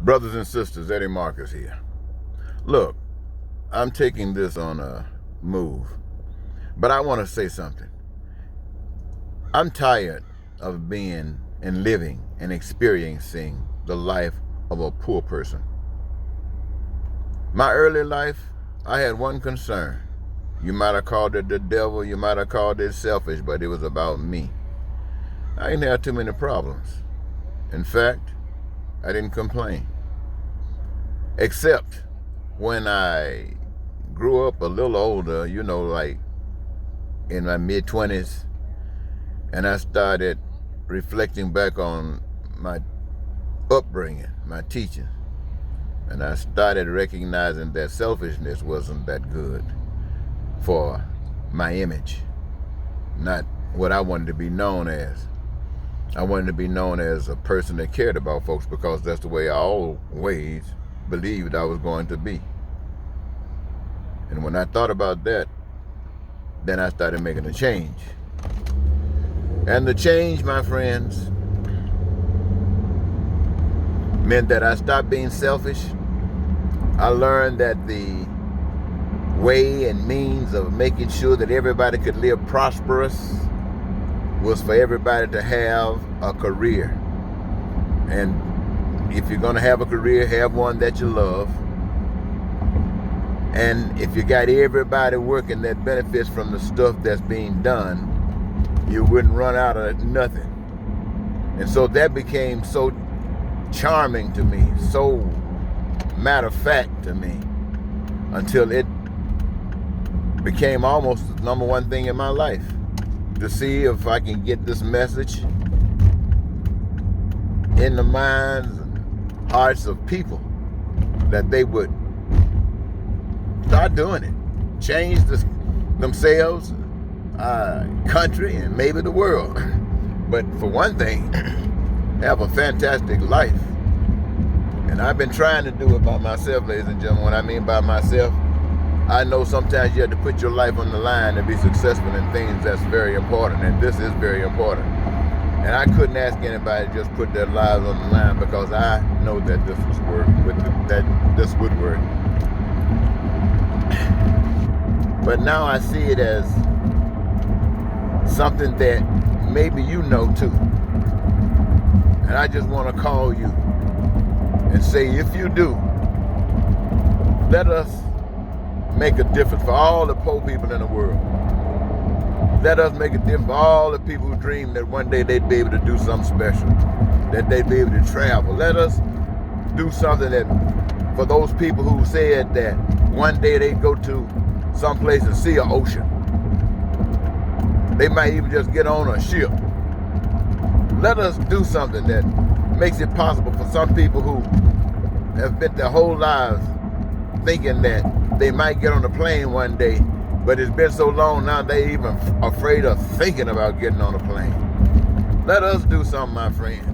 Brothers and sisters, Eddie Marcus here. Look, I'm taking this on a move, but I want to say something. I'm tired of being and living and experiencing the life of a poor person. My early life, I had one concern. You might have called it the devil, you might have called it selfish, but it was about me. I didn't have too many problems. In fact, I didn't complain. Except when I grew up a little older, like in my mid-20s, and I started reflecting back on my upbringing, my teaching, and I started recognizing that selfishness wasn't that good for my image, not what I wanted to be known as. I wanted to be known as a person that cared about folks because that's the way I always believed I was going to be. And when I thought about that, then I started making a change. And the change, my friends, meant that I stopped being selfish. I learned that the way and means of making sure that everybody could live prosperous was for everybody to have a career. And if you're going to have a career, have one that you love. And if you got everybody working that benefits from the stuff that's being done, you wouldn't run out of nothing. And so that became so charming to me, so matter of fact to me, until it became almost the number one thing in my life, to see if I can get this message in the minds and hearts of people, that they would start doing it, change themselves, country, and maybe the world. But for one thing, have a fantastic life. And I've been trying to do it by myself, ladies and gentlemen. What I mean by myself, I know sometimes you have to put your life on the line to be successful in things that's very important, and this is very important. And I couldn't ask anybody to just put their lives on the line because I know that this would work. But now I see it as something that maybe you know too. And I just want to call you and say, if you do, let us make a difference for all the poor people in the world. Let us make a difference for all the people who dream that one day they'd be able to do something special, that they'd be able to travel. Let us do something that for those people who said that one day they'd go to someplace and see an ocean. They might even just get on a ship. Let us do something that makes it possible for some people who have spent their whole lives thinking that they might get on a plane one day, but it's been so long now they even afraid of thinking about getting on a plane. Let us do something, my friends,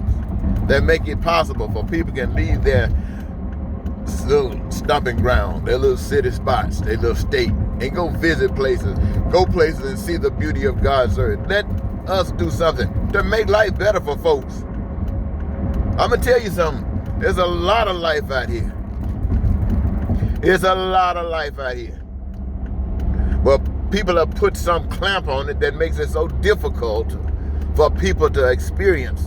that make it possible for people can leave their little stomping ground, their little city spots, their little state, and go visit places, go places and see the beauty of God's earth. Let us do something to make life better for folks. I'm going to tell you something. There's a lot of life out here. There's a lot of life out here. But people have put some clamp on it that makes it so difficult for people to experience,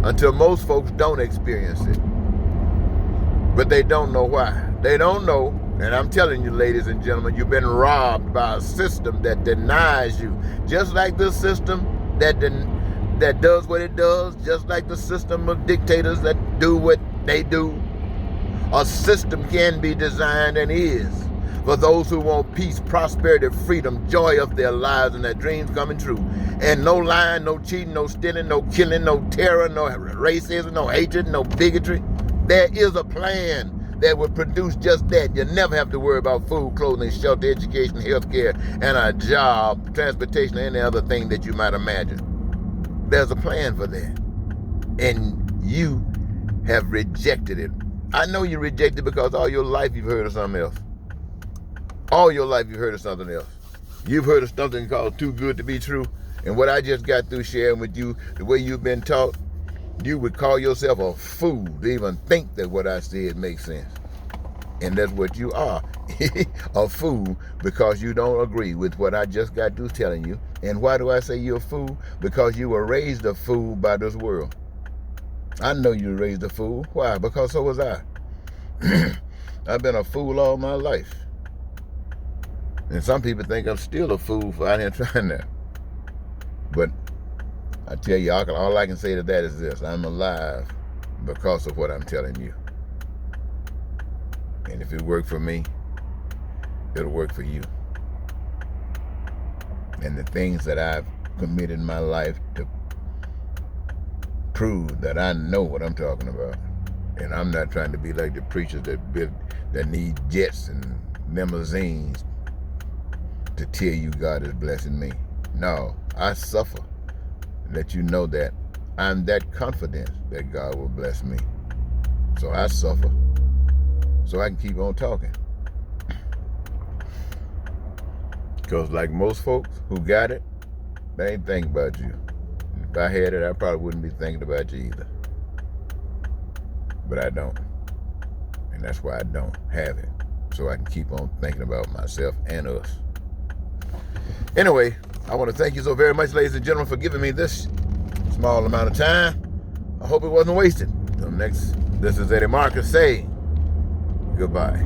until most folks don't experience it. But they don't know why. They don't know. And I'm telling you, ladies and gentlemen, you've been robbed by a system that denies you. Just like this system that does what it does, just like the system of dictators that do what they do. A system can be designed and is for those who want peace, prosperity, freedom, joy of their lives and their dreams coming true. And no lying, no cheating, no stealing, no killing, no terror, no racism, no hatred, no bigotry. There is a plan that will produce just that. You never have to worry about food, clothing, shelter, education, health care, and a job, transportation, and any other thing that you might imagine. There's a plan for that. And you have rejected it. I know you rejected it because all your life you've heard of something else. All your life you've heard of something else. You've heard of something called too good to be true. And what I just got through sharing with you, the way you've been taught, You would call yourself a fool to even think that what I said makes sense. And that's what you are, a fool, because you don't agree with what I just got through telling you. And why do I say you're a fool? Because you were raised a fool by this world. I know you were raised a fool. Why? Because so was I. I've been a fool all my life. And some people think I'm still a fool for out here trying that. But I tell you, all I can say to that is this: I'm alive because of what I'm telling you. And if it worked for me, it'll work for you. And the things that I've committed in my life to prove that I know what I'm talking about. And I'm not trying to be like the preachers that need jets and limousines to tell you God is blessing me. No, I suffer. Let you know that I'm that confident that God will bless me. So I suffer so I can keep on talking. Because like most folks who got it, they ain't thinking about you. If I had it, I probably wouldn't be thinking about you either. But I don't. And that's why I don't have it. So I can keep on thinking about myself and us. Anyway, I want to thank you so very much, ladies and gentlemen, for giving me this small amount of time. I hope it wasn't wasted. Until next, this is Eddie Marcus saying goodbye.